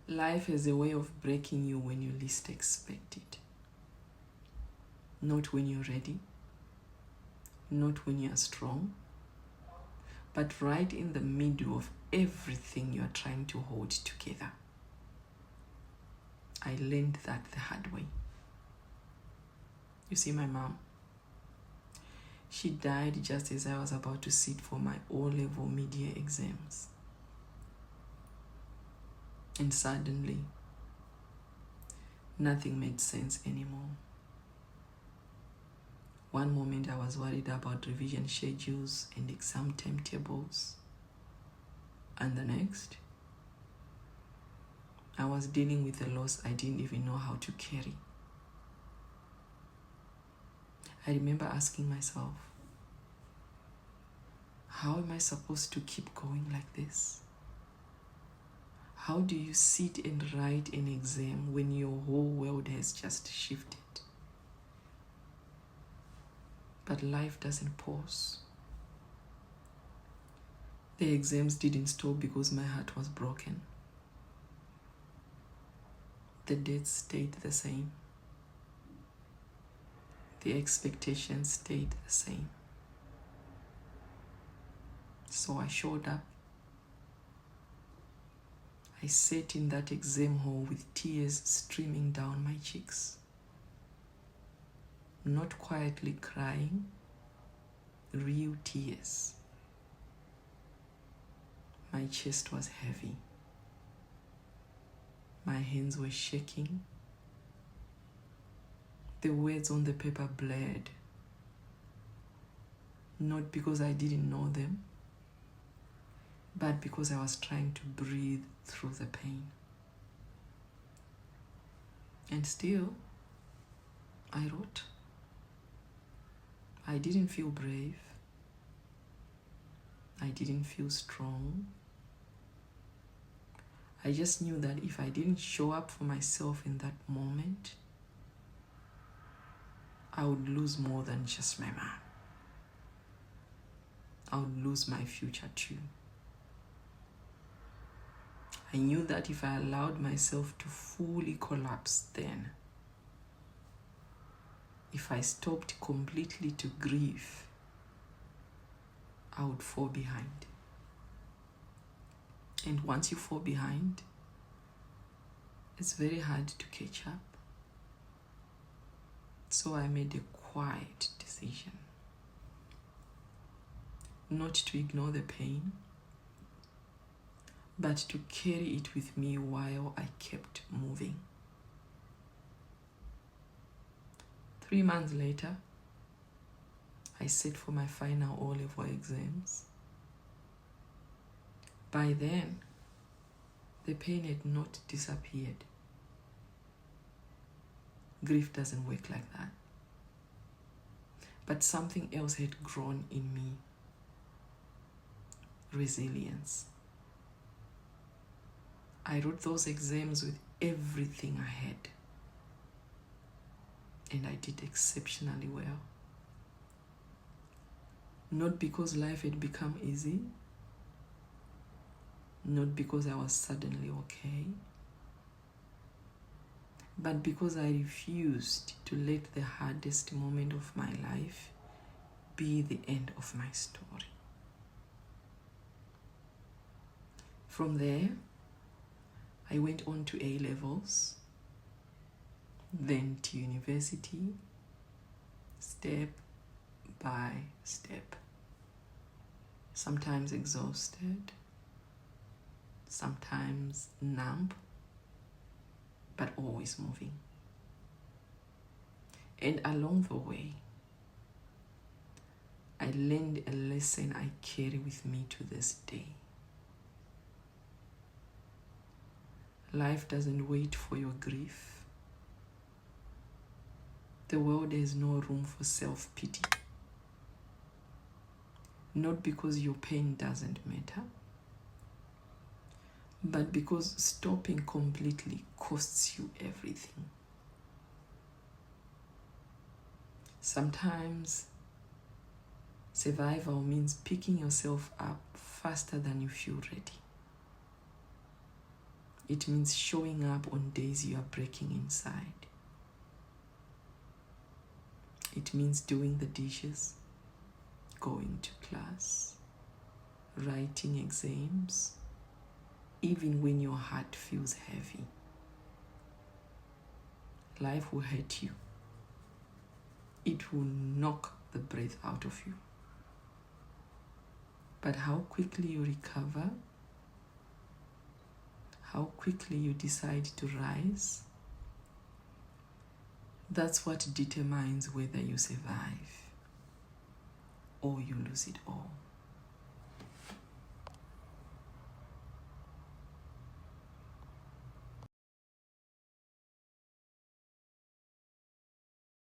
Life has a way of breaking you when you least expect it. Not when you're ready, not when you're strong, but right in the middle of everything you're trying to hold together. I learned that the hard way. You see, my mom, she died just as I was about to sit for my O-level mid-year exams. And suddenly, nothing made sense anymore. One moment I was worried about revision schedules and exam timetables. And the next, I was dealing with a loss I didn't even know how to carry. I remember asking myself, how am I supposed to keep going like this? How do you sit and write an exam when your whole world has just shifted? But life doesn't pause. The exams didn't stop because my heart was broken. The dates stayed the same. The expectations stayed the same. So I showed up. I sat in that exam hall with tears streaming down my cheeks. Not quietly crying, real tears. My chest was heavy. My hands were shaking. The words on the paper blurred. Not because I didn't know them, but because I was trying to breathe through the pain. And still, I wrote. I didn't feel brave. I didn't feel strong. I just knew that if I didn't show up for myself in that moment, I would lose more than just my mom. I would lose my future too. I knew that if I allowed myself to fully collapse then, if I stopped completely to grieve, I would fall behind. And once you fall behind, it's very hard to catch up. So I made a quiet decision. Not to ignore the pain, but to carry it with me while I kept moving. 3 months later, I sat for my final O-level exams. By then, the pain had not disappeared. Grief doesn't work like that. But something else had grown in me. Resilience. I wrote those exams with everything I had. And I did exceptionally well. Not because life had become easy, not because I was suddenly okay, but because I refused to let the hardest moment of my life be the end of my story. From there, I went on to A-levels, then to university, step by step. Sometimes exhausted, sometimes numb, but always moving. And along the way, I learned a lesson I carry with me to this day. Life doesn't wait for your grief. The world has no room for self-pity. Not because your pain doesn't matter, but because stopping completely costs you everything. Sometimes survival means picking yourself up faster than you feel ready. It means showing up on days you are breaking inside. It means doing the dishes, going to class, writing exams, even when your heart feels heavy. Life will hurt you. It will knock the breath out of you. But how quickly you recover, how quickly you decide to rise, that's what determines whether you survive or you lose it all.